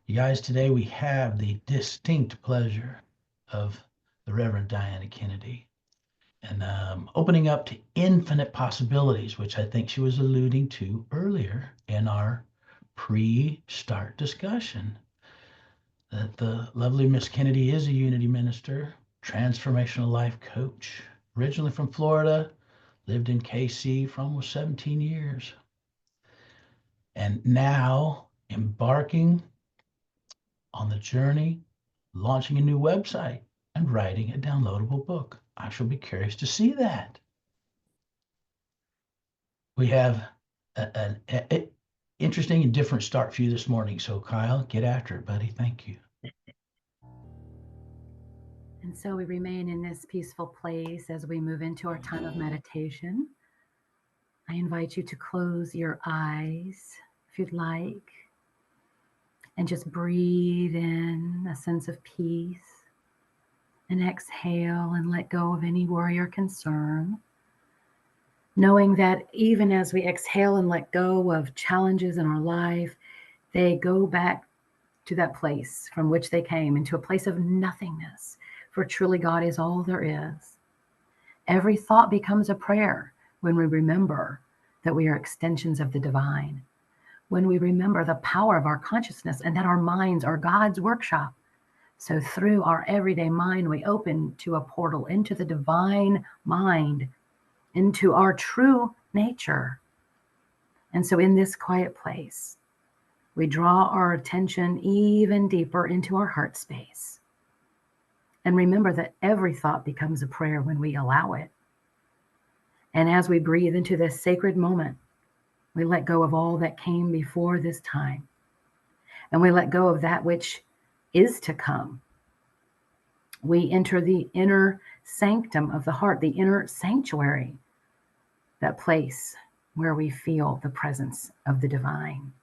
You guys, today we have the distinct pleasure of the Reverend Diana Kennedy and opening up to infinite possibilities, which I think she was alluding to earlier in our pre-start discussion. That the lovely Miss Kennedy is a unity minister, transformational life coach, originally from Florida, lived in KC for almost 17 years, and now embarking on the journey, launching a new website, and writing a downloadable book. I shall be curious to see that. We have an interesting and different start for you this morning. So, Kyle, get after it, buddy. Thank you. And so we remain in this peaceful place as we move into our time of meditation. I invite you to close your eyes if you'd like, and just breathe in a sense of peace, and exhale and let go of any worry or concern, knowing that even as we exhale and let go of challenges in our life, they go back to that place from which they came, into a place of nothingness, for truly God is all there is. Every thought becomes a prayer when we remember that we are extensions of the divine, when we remember the power of our consciousness and that our minds are God's workshop. So through our everyday mind, we open to a portal into the divine mind, into our true nature. And so in this quiet place, we draw our attention even deeper into our heart space. And remember that every thought becomes a prayer when we allow it. And as we breathe into this sacred moment, we let go of all that came before this time. And we let go of that which is to come. We enter the inner sanctum of the heart, the inner sanctuary, that place where we feel the presence of the divine,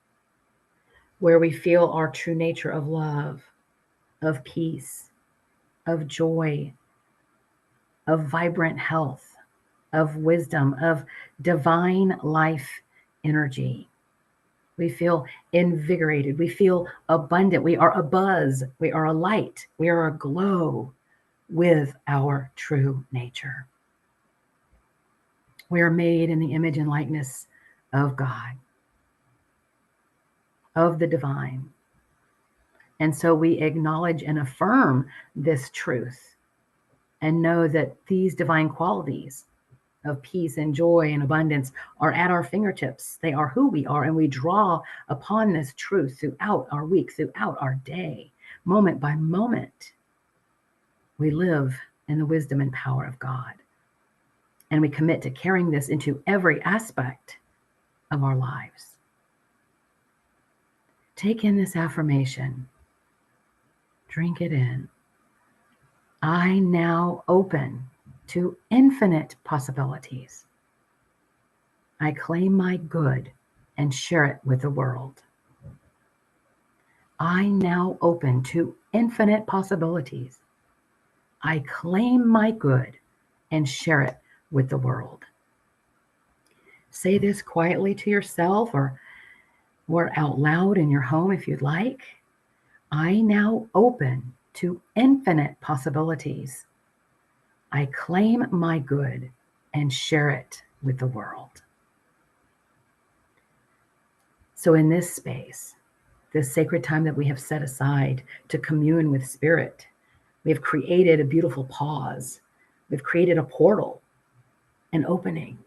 where we feel our true nature of love, of peace, of joy, of vibrant health, of wisdom, of divine life energy. We feel invigorated. We feel abundant. We are abuzz. We are a light. We are aglow with our true nature. We are made in the image and likeness of God, of the divine. And so we acknowledge and affirm this truth and know that these divine qualities of peace and joy and abundance are at our fingertips. They are who we are, and we draw upon this truth throughout our week, throughout our day, moment by moment. We live in the wisdom and power of God, and we commit to carrying this into every aspect of our lives. Take in this affirmation. Drink it in. I now open to infinite possibilities. I claim my good and share it with the world. I now open to infinite possibilities. I claim my good and share it with the world. Say this quietly to yourself or out loud in your home if you'd like. I now open to infinite possibilities. I claim my good and share it with the world. So in this space, this sacred time that we have set aside to commune with spirit, we have created a beautiful pause. We've created a portal, an opening.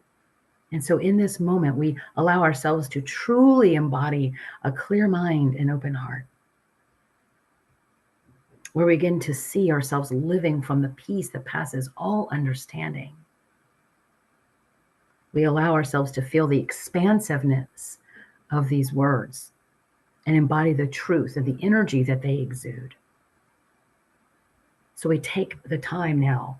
And so in this moment, we allow ourselves to truly embody a clear mind and open heart, where we begin to see ourselves living from the peace that passes all understanding. We allow ourselves to feel the expansiveness of these words and embody the truth and the energy that they exude. So we take the time now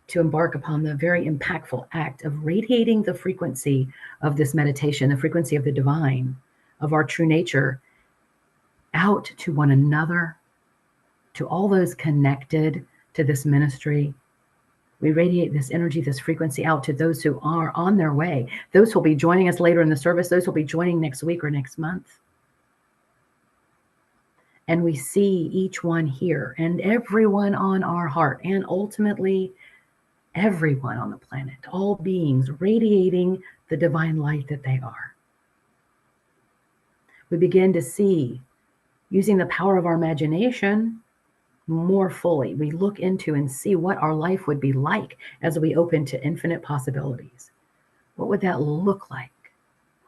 to embark upon the very impactful act of radiating the frequency of this meditation, the frequency of the divine, of our true nature, out to one another, to all those connected to this ministry. We radiate this energy, this frequency out to those who are on their way, those who will be joining us later in the service, those who will be joining next week or next month. And we see each one here and everyone on our heart, and ultimately everyone on the planet, all beings radiating the divine light that they are. We begin to see, using the power of our imagination more fully, we look into and see what our life would be like as we open to infinite possibilities. What would that look like?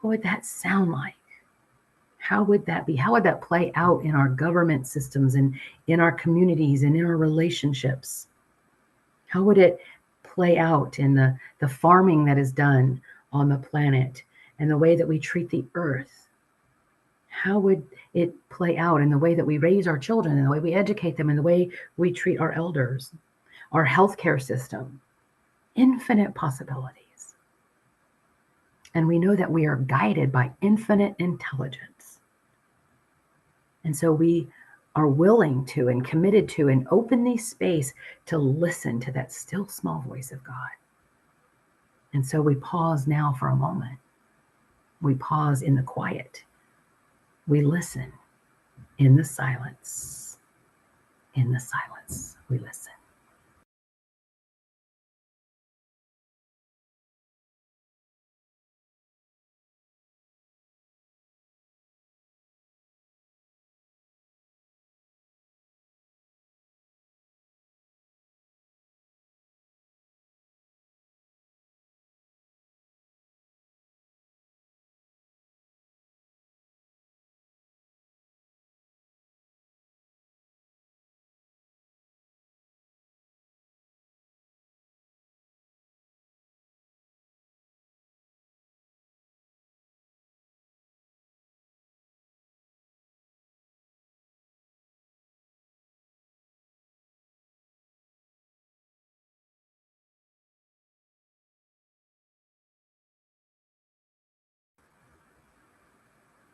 What would that sound like? How would that be? How would that play out in our government systems and in our communities and in our relationships? How would it play out in the farming that is done on the planet and the way that we treat the earth? How would it play out in the way that we raise our children and the way we educate them and the way we treat our elders, our healthcare system? Infinite possibilities. And we know that we are guided by infinite intelligence. And so we are willing to and committed to and open the space to listen to that still small voice of God. And so we pause now for a moment. We pause in the quiet. We listen in the silence. In the silence, we listen.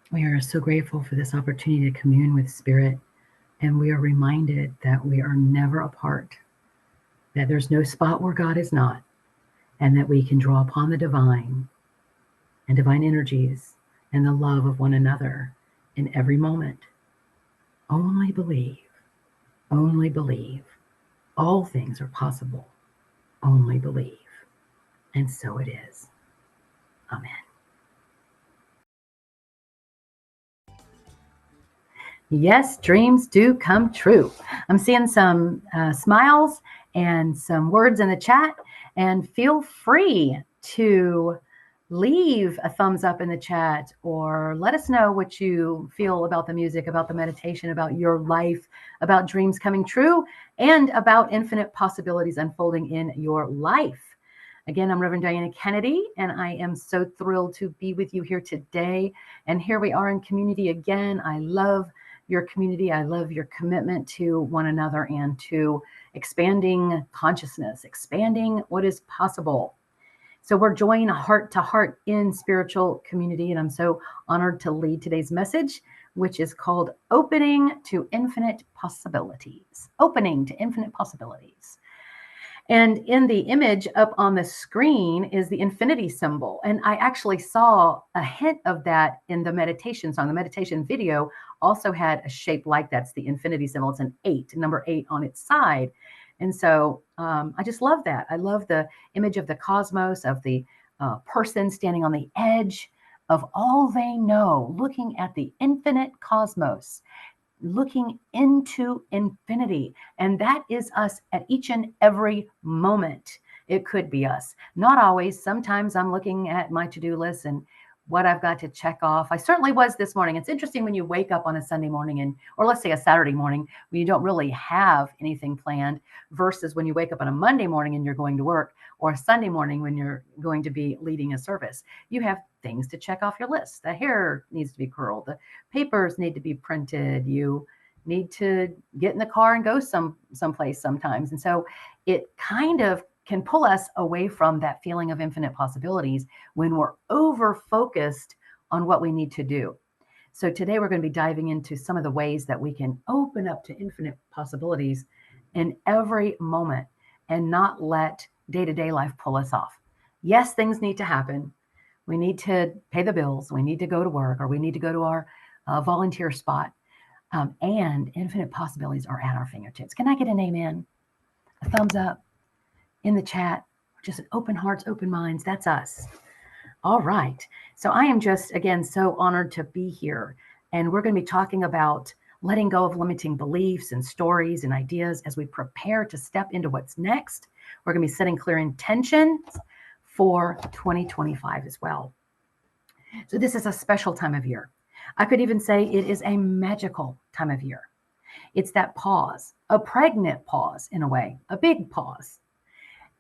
We are so grateful for this opportunity to commune with Spirit, and we are reminded that we are never apart, that there's no spot where God is not, and that we can draw upon the divine and divine energies and the love of one another in every moment. Only believe, only believe. All things are possible. Only believe. And so it is. Amen. Yes, dreams do come true. I'm seeing some smiles and some words in the chat, and feel free to leave a thumbs up in the chat or let us know what you feel about the music, about the meditation, about your life, about dreams coming true, and about infinite possibilities unfolding in your life. Again, I'm Reverend Diana Kennedy, and I am so thrilled to be with you here today. And here we are in community again. I love your community. I love your commitment to one another and to expanding consciousness, expanding what is possible. So we're joining heart to heart in spiritual community, and I'm so honored to lead today's message, which is called Opening to Infinite Possibilities. Opening to Infinite Possibilities. And in the image up on the screen is the infinity symbol. And I actually saw a hint of that in the meditation song. The meditation video also had a shape like that's the infinity symbol. It's an 8, number 8 on its side. And so I just love that. I love the image of the cosmos, of the person standing on the edge of all they know, looking at the infinite cosmos, looking into infinity. And that is us at each and every moment. It could be us. Not always. Sometimes I'm looking at my to-do list and what I've got to check off. I certainly was this morning. It's interesting when you wake up on a Sunday morning or let's say a Saturday morning when you don't really have anything planned versus when you wake up on a Monday morning and you're going to work, or a Sunday morning when you're going to be leading a service. You have things to check off your list. The hair needs to be curled. The papers need to be printed. You need to get in the car and go someplace sometimes. And so it kind of can pull us away from that feeling of infinite possibilities when we're over focused on what we need to do. So today we're going to be diving into some of the ways that we can open up to infinite possibilities in every moment and not let day-to-day life pull us off. Yes, things need to happen. We need to pay the bills. We need to go to work, or we need to go to our volunteer spot. And infinite possibilities are at our fingertips. Can I get an amen? A thumbs up in the chat? Just open hearts, open minds. That's us. All right. So I am just, again, so honored to be here. And we're going to be talking about letting go of limiting beliefs and stories and ideas as we prepare to step into what's next. We're going to be setting clear intentions for 2025 as well. So this is a special time of year. I could even say it is a magical time of year. It's that pause, a pregnant pause in a way, a big pause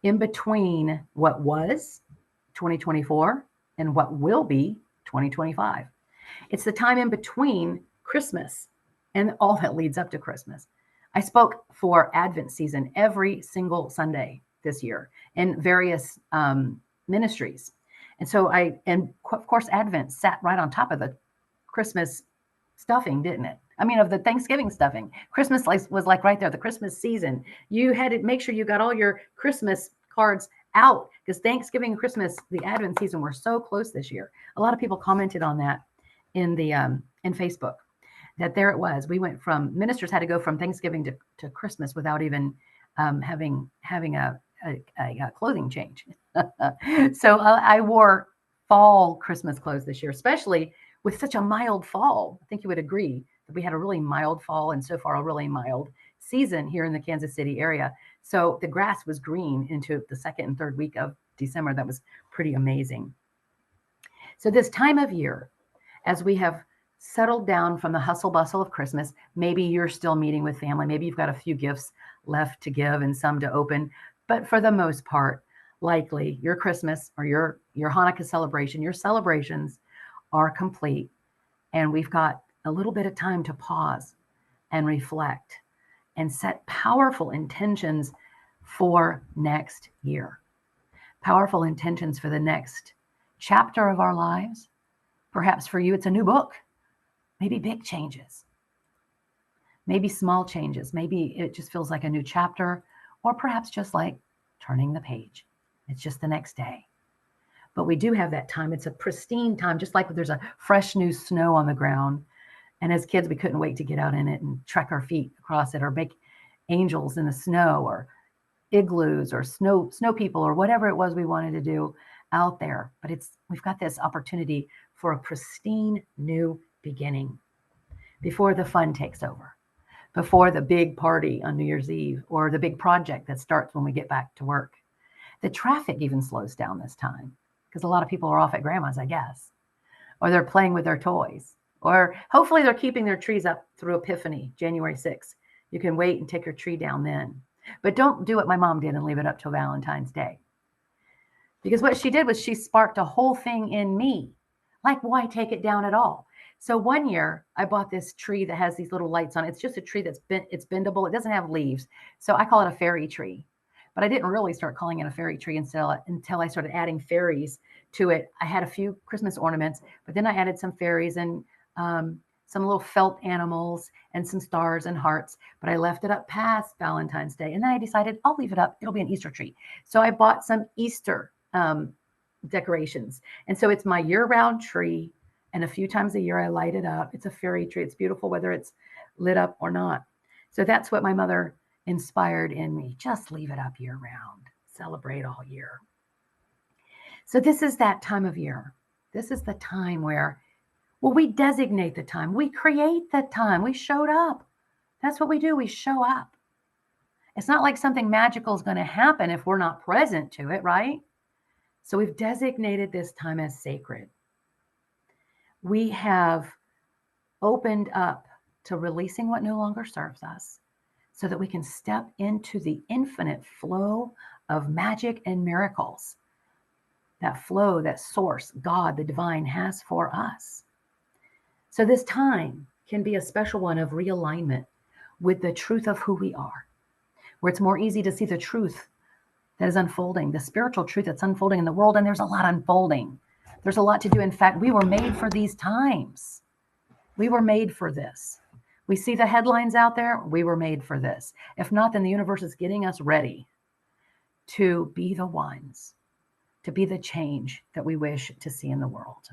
in between what was 2024 and what will be 2025. It's the time in between Christmas and all that leads up to Christmas. I spoke for Advent season every single Sunday this year in various ministries. And so and of course, Advent sat right on top of the Christmas stuffing, didn't it? I mean, of the Thanksgiving stuffing. Christmas was like right there, the Christmas season. You had to make sure you got all your Christmas cards out because Thanksgiving and Christmas, the Advent season, were so close this year. A lot of people commented on that in the in Facebook, that there it was. We went from, ministers had to go from Thanksgiving to Christmas without even having a clothing change. So I wore fall Christmas clothes this year, especially with such a mild fall. I think you would agree that we had a really mild fall and so far a really mild season here in the Kansas City area. So the grass was green into the second and third week of December. That was pretty amazing. So this time of year, as we have settled down from the hustle bustle of Christmas, maybe you're still meeting with family. Maybe you've got a few gifts left to give and some to open. But for the most part, likely your Christmas or your Hanukkah celebration, your celebrations are complete. And we've got a little bit of time to pause and reflect and set powerful intentions for next year. Powerful intentions for the next chapter of our lives. Perhaps for you, it's a new book. Maybe big changes. Maybe small changes. Maybe it just feels like a new chapter, or perhaps just like turning the page. It's just the next day. But we do have that time. It's a pristine time, just like there's a fresh new snow on the ground. And as kids, we couldn't wait to get out in it and trek our feet across it or make angels in the snow or igloos or snow people or whatever it was we wanted to do out there. But we've got this opportunity for a pristine new beginning before the fun takes over, before the big party on New Year's Eve or the big project that starts when we get back to work. The traffic even slows down this time because a lot of people are off at grandma's, I guess, or they're playing with their toys, or hopefully they're keeping their trees up through Epiphany, January 6th. You can wait and take your tree down then. But don't do what my mom did and leave it up till Valentine's Day. Because what she did was she sparked a whole thing in me. Like, why take it down at all? So one year I bought this tree that has these little lights on it. It's just a tree it's bendable. It doesn't have leaves. So I call it a fairy tree. But I didn't really start calling it a fairy tree until I started adding fairies to it. I had a few Christmas ornaments, but then I added some fairies and some little felt animals and some stars and hearts. But I left it up past Valentine's Day. And then I decided I'll leave it up. It'll be an Easter tree. So I bought some Easter decorations. And so it's my year-round tree. And a few times a year, I light it up. It's a fairy tree. It's beautiful, whether it's lit up or not. So that's what my mother inspired in me. Just leave it up year-round. Celebrate all year. So this is that time of year. This is the time where, well, we designate the time. We create the time. We showed up. That's what we do. We show up. It's not like something magical is going to happen if we're not present to it, right? So we've designated this time as sacred. We have opened up to releasing what no longer serves us so that we can step into the infinite flow of magic and miracles. That flow, that source, God, the divine, has for us. So this time can be a special one of realignment with the truth of who we are, where it's more easy to see the truth that is unfolding, the spiritual truth that's unfolding in the world. And there's a lot unfolding. There's a lot to do. In fact, we were made for these times. We were made for this. We see the headlines out there. We were made for this. If not, then the universe is getting us ready to be the ones, to be the change that we wish to see in the world.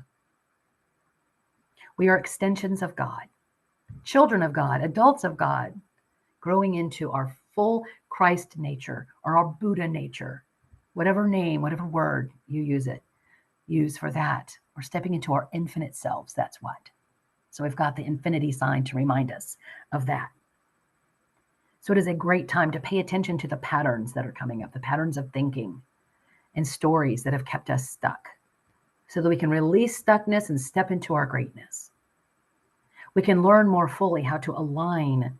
We are extensions of God. children of God, adults of God, growing into our full Christ nature or our Buddha nature, whatever name, whatever word you use for that. We're stepping into our infinite selves. That's what. So we've got the infinity sign to remind us of that. So it is a great time to pay attention to the patterns that are coming up, the patterns of thinking and stories that have kept us stuck, so that we can release stuckness and step into our greatness. We can learn more fully how to align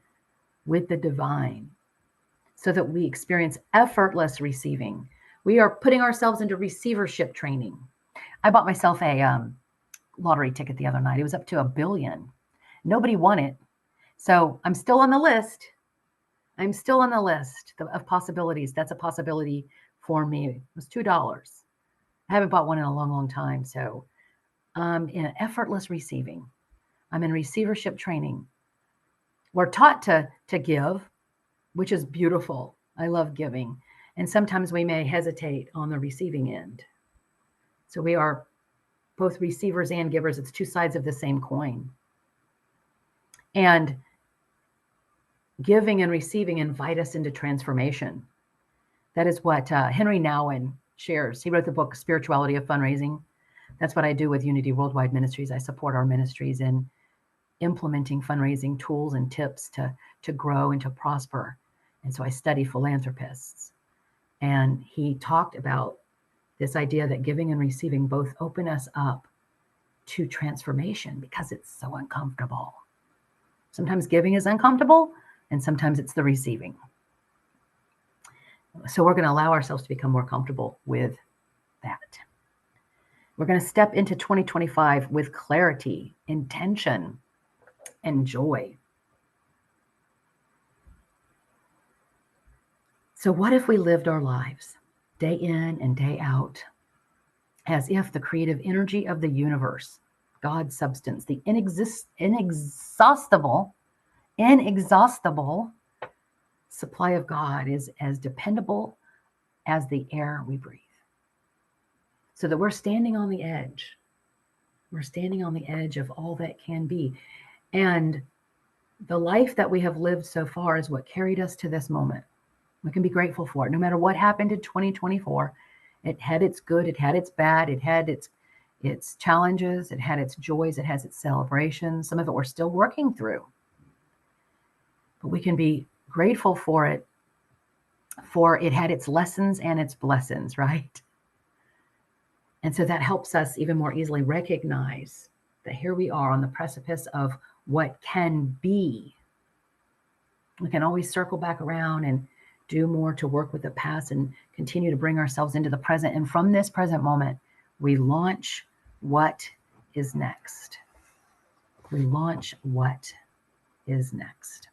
with the divine so that we experience effortless receiving. We are putting ourselves into receivership training. I bought myself a lottery ticket the other night. It was up to $1 billion. Nobody won it. So I'm still on the list. I'm still on the list of possibilities. That's a possibility for me. It was $2. I haven't bought one in a long, long time. So in effortless receiving, I'm in receivership training. We're taught to give, which is beautiful. I love giving. And sometimes we may hesitate on the receiving end. So we are both receivers and givers. It's two sides of the same coin. And giving and receiving invite us into transformation. That is what Henry Nouwen shares. He wrote the book Spirituality of Fundraising. That's what I do with Unity Worldwide Ministries. I support our ministries in implementing fundraising tools and tips to grow and to prosper. And so I study philanthropists. And he talked about this idea that giving and receiving both open us up to transformation because it's so uncomfortable. Sometimes giving is uncomfortable, and sometimes it's the receiving. So we're going to allow ourselves to become more comfortable with that. We're going to step into 2025 with clarity, intention, and joy. So what if we lived our lives day in and day out as if the creative energy of the universe, God's substance, the inexhaustible supply of God is as dependable as the air we breathe. So that we're standing on the edge. We're standing on the edge of all that can be. And the life that we have lived so far is what carried us to this moment. We can be grateful for it. No matter what happened in 2024, it had its good, it had its bad, it had its challenges, it had its joys, it has its celebrations. Some of it we're still working through. But we can be grateful for it had its lessons and its blessings, right? And so that helps us even more easily recognize that here we are on the precipice of what can be. We can always circle back around and do more to work with the past and continue to bring ourselves into the present. And from this present moment, we launch what is next. We launch what is next.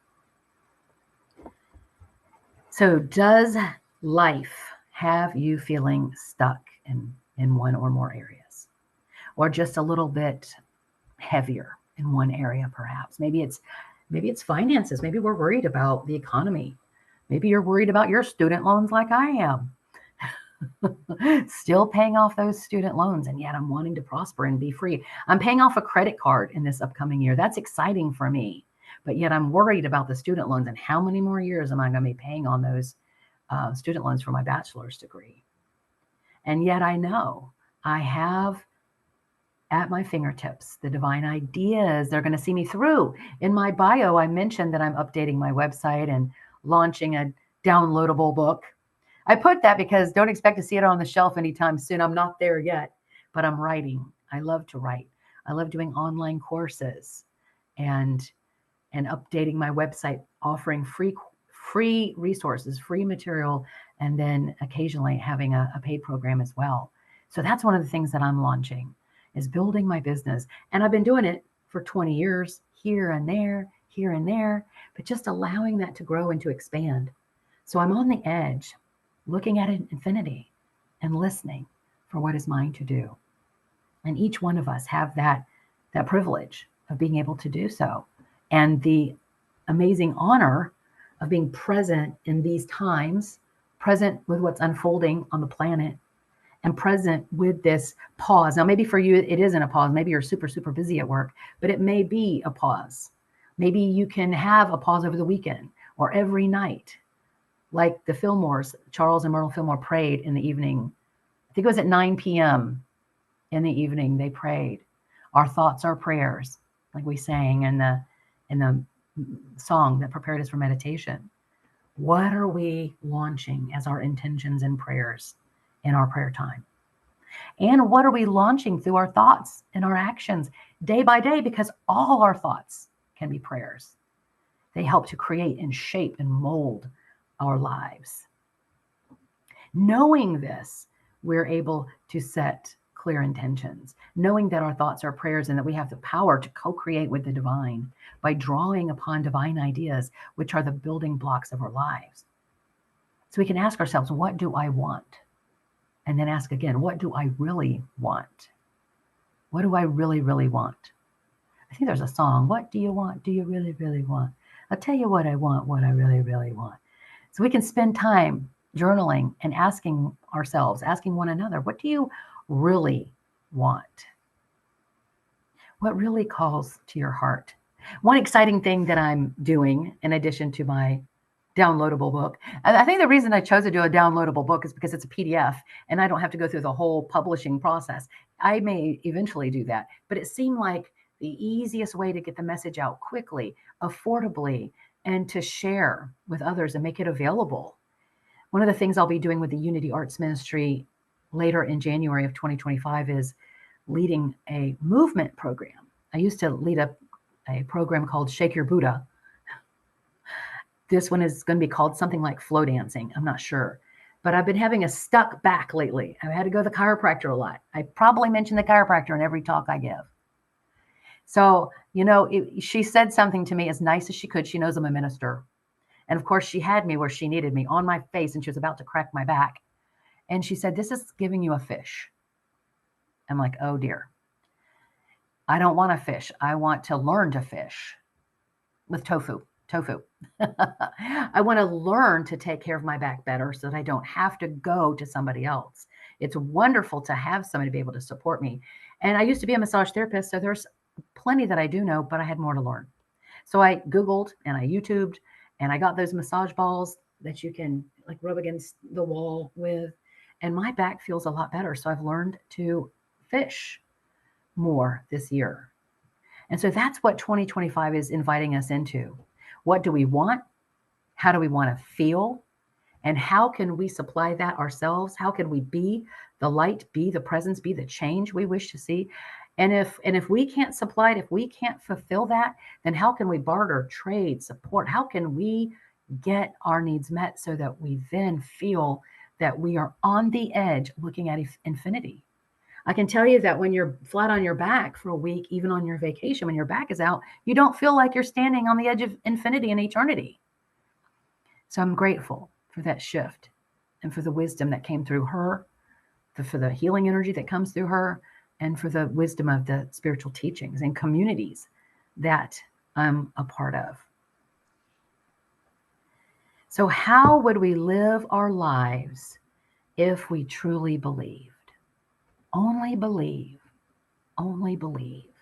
So does life have you feeling stuck in one or more areas? Or just a little bit heavier in one area, perhaps? Maybe it's finances. Maybe we're worried about the economy. Maybe you're worried about your student loans like I am. Still paying off those student loans, and yet I'm wanting to prosper and be free. I'm paying off a credit card in this upcoming year. That's exciting for me. But yet I'm worried about the student loans and how many more years am I going to be paying on those student loans for my bachelor's degree. And yet I know I have at my fingertips the divine ideas. They're going to see me through. In my bio, I mentioned that I'm updating my website and launching a downloadable book. I put that because don't expect to see it on the shelf anytime soon. I'm not there yet, but I'm writing. I love to write. I love doing online courses and updating my website, offering free resources, free material, and then occasionally having a paid program as well. So that's one of the things that I'm launching, is building my business. And I've been doing it for 20 years, here and there, but just allowing that to grow and to expand. So I'm on the edge, looking at infinity and listening for what is mine to do. And each one of us have that privilege of being able to do so. And the amazing honor of being present in these times, present with what's unfolding on the planet, and present with this pause. Now, maybe for you, it isn't a pause. Maybe you're super, super busy at work, but it may be a pause. Maybe you can have a pause over the weekend or every night, like the Fillmores, Charles and Myrtle Fillmore prayed in the evening. I think it was at 9 p.m. in the evening. They prayed. Our thoughts are prayers, like we sang in the song that prepared us for meditation. What are we launching as our intentions and prayers in our prayer time? And what are we launching through our thoughts and our actions day by day? Because all our thoughts can be prayers. They help to create and shape and mold our lives. Knowing this, we're able to set clear intentions, knowing that our thoughts are prayers and that we have the power to co-create with the divine by drawing upon divine ideas, which are the building blocks of our lives. So we can ask ourselves, what do I want? And then ask again, what do I really want? What do I really, really want? I think there's a song, what do you want? Do you really, really want? I'll tell you what I want, what I really, really want. So we can spend time journaling and asking ourselves, asking one another, what do you really want? What really calls to your heart? One exciting thing that I'm doing, in addition to my downloadable book, and I think the reason I chose to do a downloadable book is because it's a PDF and I don't have to go through the whole publishing process. I may eventually do that, but it seemed like the easiest way to get the message out quickly, affordably, and to share with others and make it available. One of the things I'll be doing with the Unity Arts Ministry later in January of 2025 is leading a movement program. I used to lead a program called Shake Your Buddha. This one is going to be called something like flow dancing. I'm not sure. But I've been having a stuck back lately. I've had to go to the chiropractor a lot. I probably mention the chiropractor in every talk I give. So, she said something to me as nice as she could. She knows I'm a minister. And of course, she had me where she needed me on my face and she was about to crack my back. And she said, this is giving you a fish. I'm like, oh dear. I don't want to fish. I want to learn to fish with tofu. I want to learn to take care of my back better so that I don't have to go to somebody else. It's wonderful to have somebody to be able to support me. And I used to be a massage therapist, so there's plenty that I do know, but I had more to learn. So I Googled and I YouTubed and I got those massage balls that you can like rub against the wall with. And my back feels a lot better. So I've learned to fish more this year. And so that's what 2025 is inviting us into. What do we want? How do we want to feel? And how can we supply that ourselves? How can we be the light, be the presence, be the change we wish to see? And if we can't supply it, if we can't fulfill that, then how can we barter, trade, support? How can we get our needs met so that we then feel that we are on the edge looking at infinity? I can tell you that when you're flat on your back for a week, even on your vacation, when your back is out, you don't feel like you're standing on the edge of infinity and eternity. So I'm grateful for that shift and for the wisdom that came through her, for the healing energy that comes through her, and for the wisdom of the spiritual teachings and communities that I'm a part of. So how would we live our lives if we truly believed? Only believe. Only believe.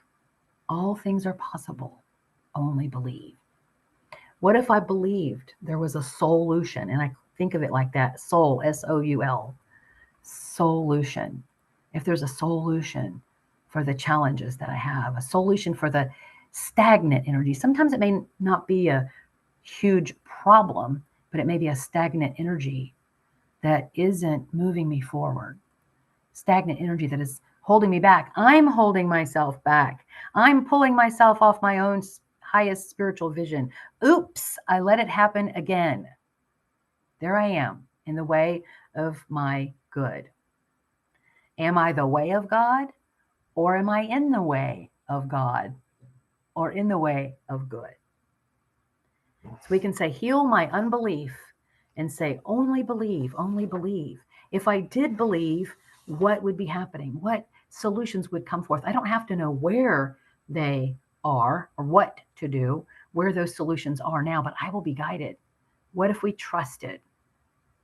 All things are possible. Only believe. What if I believed there was a solution? And I think of it like that, soul, S-O-U-L, solution. If there's a solution for the challenges that I have, a solution for the stagnant energy. Sometimes it may not be a huge problem, but it may be a stagnant energy that isn't moving me forward. Stagnant energy that is holding me back. I'm holding myself back. I'm pulling myself off my own highest spiritual vision. Oops, I let it happen again. There I am in the way of my good. Am I the way of God, or am I in the way of God, or in the way of good? So we can say, heal my unbelief, and say, only believe, only believe. If I did believe, what would be happening? What solutions would come forth? I don't have to know where they are or what to do, where those solutions are now, but I will be guided. What if we trusted?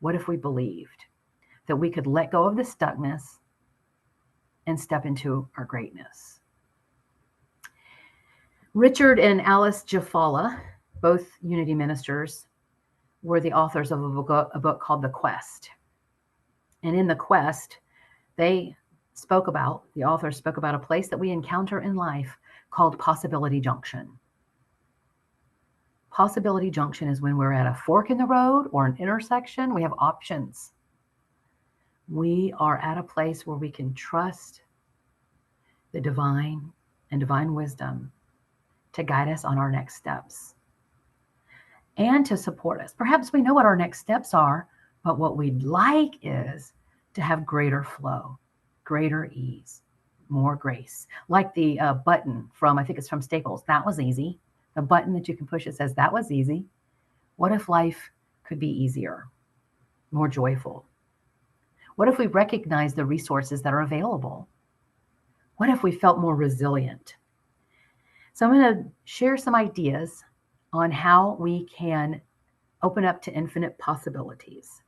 What if we believed that we could let go of the stuckness and step into our greatness? Richard and Alice Jafala, both Unity ministers, were the authors of a book called The Quest. And in The Quest, the authors spoke about a place that we encounter in life called Possibility Junction. Possibility Junction is when we're at a fork in the road or an intersection. We have options. We are at a place where we can trust the divine and divine wisdom to guide us on our next steps and to support us. Perhaps we know what our next steps are, but what we'd like is to have greater flow, greater ease, more grace. Like the button from, I think it's from Staples. That was easy. The button that you can push, it says, that was easy. What if life could be easier, more joyful? What if we recognize the resources that are available? What if we felt more resilient? So I'm going to share some ideas on how we can open up to infinite possibilities.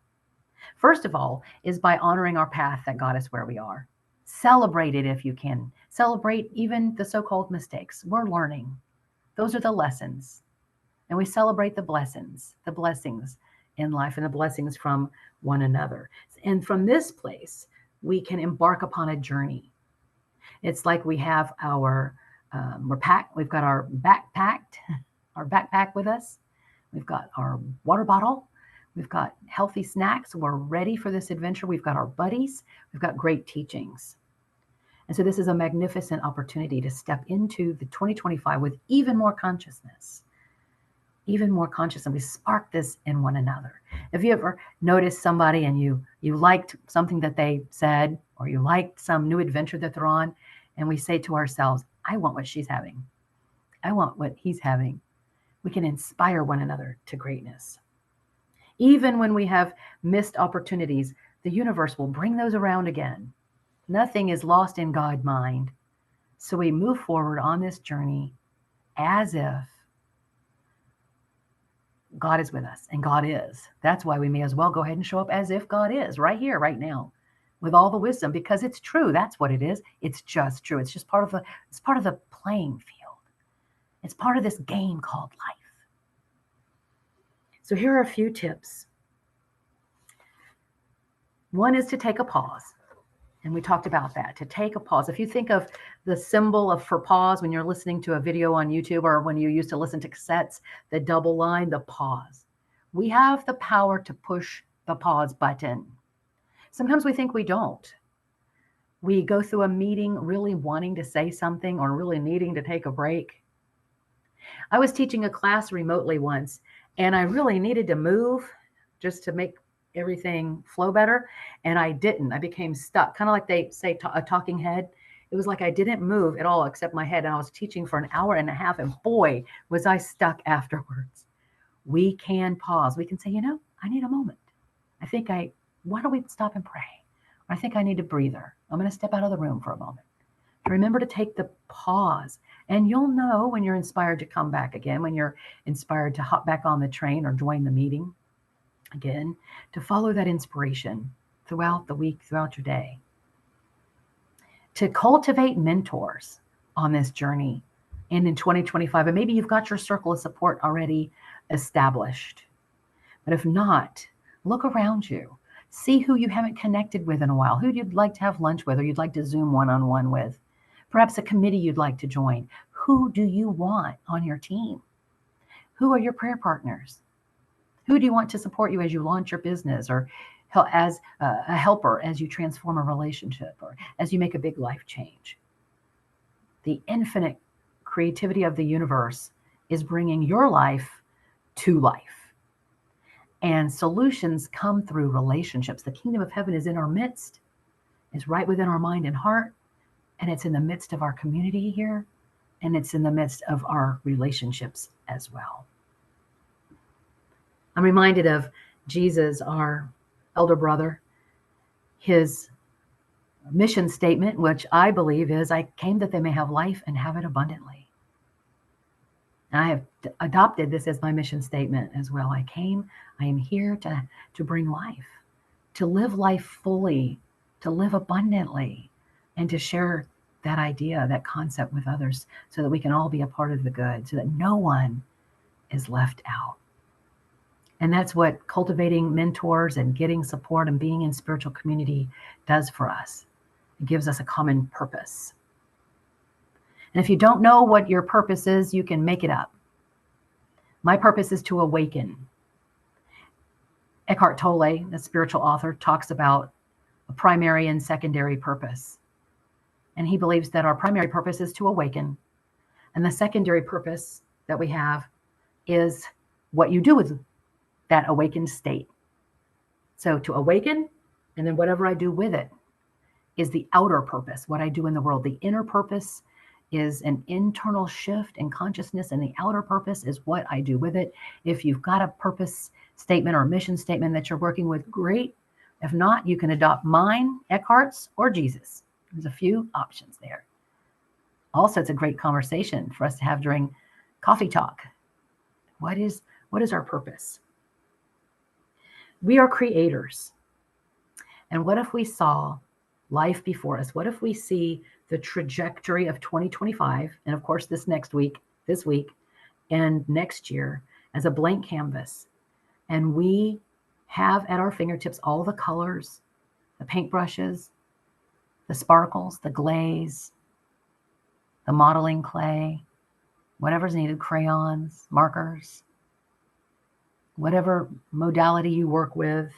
First of all, is by honoring our path that got us where we are. Celebrate it if you can. Celebrate even the so-called mistakes. We're learning. Those are the lessons. And we celebrate the blessings in life and the blessings from one another. And from this place, we can embark upon a journey. It's like we have we've got our backpack with us. We've got our water bottle. We've got healthy snacks. We're ready for this adventure. We've got our buddies. We've got great teachings. And so this is a magnificent opportunity to step into the 2025 with even more consciousness. Even more conscious, and we spark this in one another. Have you ever noticed somebody and you liked something that they said, or you liked some new adventure that they're on, and we say to ourselves, I want what she's having. I want what he's having. We can inspire one another to greatness. Even when we have missed opportunities, the universe will bring those around again. Nothing is lost in God's mind. So we move forward on this journey as if God is with us, and God is. That's why we may as well go ahead and show up as if God is right here, right now, with all the wisdom, because it's true. That's what it is. It's just true. It's just part of the playing field. It's part of this game called life. So here are a few tips. One is to take a pause. And we talked about that, to take a pause. If you think of the symbol for pause when you're listening to a video on YouTube, or when you used to listen to cassettes, the double line, the pause. We have the power to push the pause button. Sometimes we think we don't. We go through a meeting really wanting to say something or really needing to take a break. I was teaching a class remotely once, and I really needed to move just to make everything flow better, and I didn't. I became stuck, kind of like they say a talking head. It was like I didn't move at all except my head, and I was teaching for an hour and a half, and boy, was I stuck afterwards. We can pause. We can say, I need a moment. Why don't we stop and pray? I think I need a breather. I'm going to step out of the room for a moment. Remember to take the pause, and you'll know when you're inspired to come back again, when you're inspired to hop back on the train or join the meeting again, to follow that inspiration throughout the week, throughout your day. To cultivate mentors on this journey and in 2025. And maybe you've got your circle of support already established. But if not, look around you. See who you haven't connected with in a while, who you'd like to have lunch with, or you'd like to Zoom one-on-one with. Perhaps a committee you'd like to join. Who do you want on your team? Who are your prayer partners? Who do you want to support you as you launch your business, or as a helper as you transform a relationship, or as you make a big life change? The infinite creativity of the universe is bringing your life to life. And solutions come through relationships. The kingdom of heaven is in our midst. It's right within our mind and heart. And it's in the midst of our community here. And it's in the midst of our relationships as well. I'm reminded of Jesus, our elder brother, his mission statement, which I believe is, I came that they may have life and have it abundantly. And I have adopted this as my mission statement as well. I am here to bring life, to live life fully, to live abundantly, and to share that idea, that concept with others, so that we can all be a part of the good, so that no one is left out. And that's what cultivating mentors and getting support and being in spiritual community does for us. It gives us a common purpose. And if you don't know what your purpose is, you can make it up. My purpose is to awaken. Eckhart Tolle, the spiritual author, talks about a primary and secondary purpose. And he believes that our primary purpose is to awaken. And the secondary purpose that we have is what you do with that awakened state. So to awaken, and then whatever I do with it is the outer purpose, what I do in the world. The inner purpose is an internal shift in consciousness, and the outer purpose is what I do with it. If you've got a purpose statement or a mission statement that you're working with, great. If not, you can adopt mine, Eckhart's, or Jesus. There's a few options there. Also, it's a great conversation for us to have during coffee talk. What is our purpose? We are creators. And what if we saw life before us? What if we see the trajectory of 2025, and of course this week, and next year as a blank canvas, and we have at our fingertips all the colors, the paintbrushes, the sparkles, the glaze, the modeling clay, whatever's needed, crayons, markers, whatever modality you work with,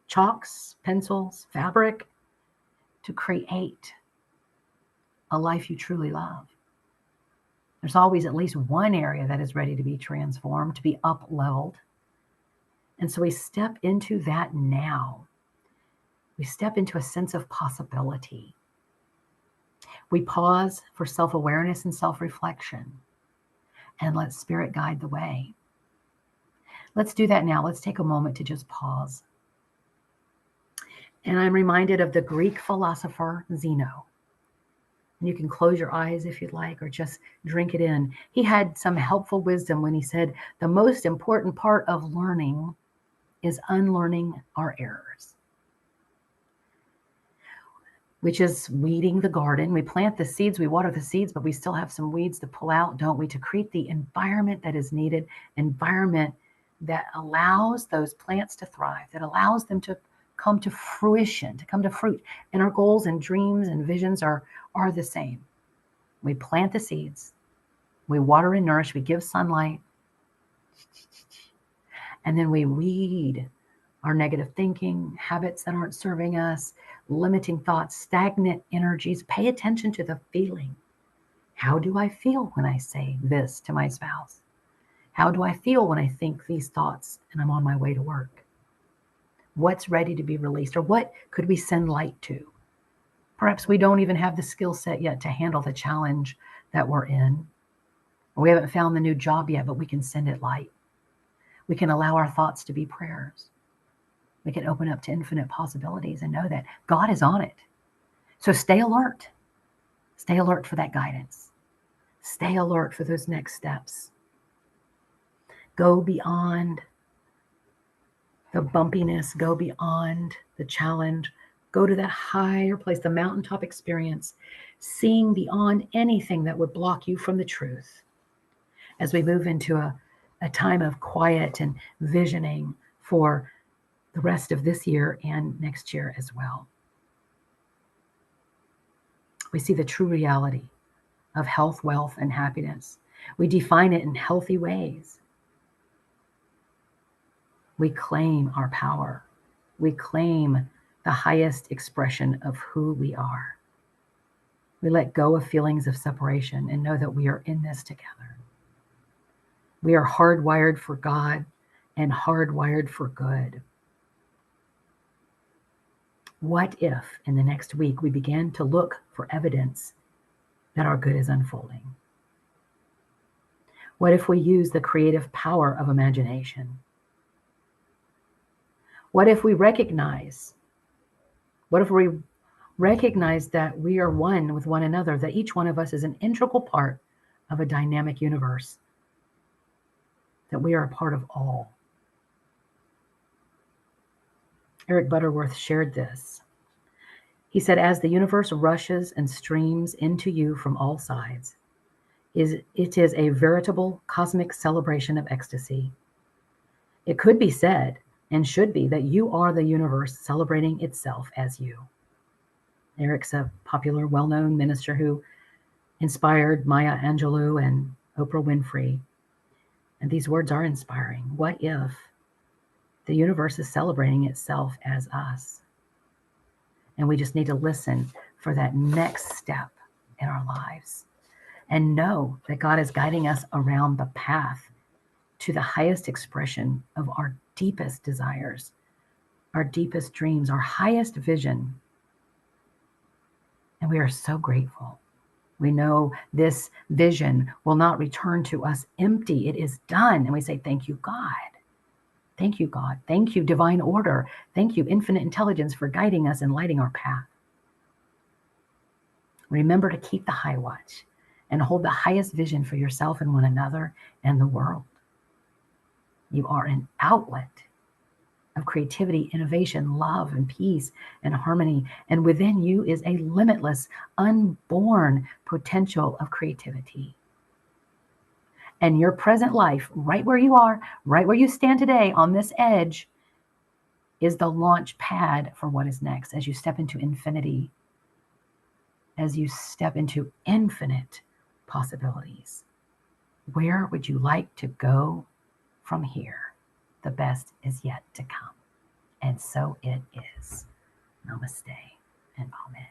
chalks, pencils, fabric, to create a life you truly love. There's always at least one area that is ready to be transformed, to be up-leveled. And so we step into that now. We step into a sense of possibility. We pause for self-awareness and self-reflection, and let spirit guide the way. Let's do that now. Let's take a moment to just pause. And I'm reminded of the Greek philosopher Zeno. And you can close your eyes if you'd like, or just drink it in. He had some helpful wisdom when he said, the most important part of learning is unlearning our errors, which is weeding the garden. We plant the seeds, we water the seeds, but we still have some weeds to pull out, don't we? To create the environment that is needed, environment that allows those plants to thrive, that allows them to come to fruition, to come to fruit. And our goals and dreams and visions are the same. We plant the seeds, we water and nourish, we give sunlight, and then we weed our negative thinking, habits that aren't serving us, limiting thoughts, stagnant energies. Pay attention to the feeling. How do I feel when I say this to my spouse? How do I feel when I think these thoughts and I'm on my way to work? What's ready to be released, or what could we send light to? Perhaps we don't even have the skill set yet to handle the challenge that we're in. Or we haven't found the new job yet, but we can send it light. We can allow our thoughts to be prayers. We can open up to infinite possibilities and know that God is on it. So stay alert. Stay alert for that guidance. Stay alert for those next steps. Go beyond the bumpiness, go beyond the challenge, go to that higher place, the mountaintop experience, seeing beyond anything that would block you from the truth. As we move into a time of quiet and visioning for the rest of this year and next year as well. We see the true reality of health, wealth, and happiness. We define it in healthy ways. We claim our power. We claim the highest expression of who we are. We let go of feelings of separation and know that we are in this together. We are hardwired for God and hardwired for good. What if in the next week we began to look for evidence that our good is unfolding? What if we use the creative power of imagination? What if we recognize that we are one with one another, that each one of us is an integral part of a dynamic universe, that we are a part of all? Eric Butterworth shared this. He said, as the universe rushes and streams into you from all sides, it is a veritable cosmic celebration of ecstasy. It could be said, and should be, that you are the universe celebrating itself as you. Eric's a popular, well-known minister who inspired Maya Angelou and Oprah Winfrey. And these words are inspiring. What if the universe is celebrating itself as us? And we just need to listen for that next step in our lives and know that God is guiding us around the path to the highest expression of our deepest desires, our deepest dreams, our highest vision. And we are so grateful. We know this vision will not return to us empty. It is done. And we say, thank you, God. Thank you, God. Thank you, divine order. Thank you, infinite intelligence, for guiding us and lighting our path. Remember to keep the high watch and hold the highest vision for yourself and one another and the world. You are an outlet of creativity, innovation, love, and peace and harmony. And within you is a limitless, unborn potential of creativity. And your present life, right where you are, right where you stand today on this edge, is the launch pad for what is next as you step into infinity, as you step into infinite possibilities. Where would you like to go from here? The best is yet to come. And so it is. Namaste and Amen.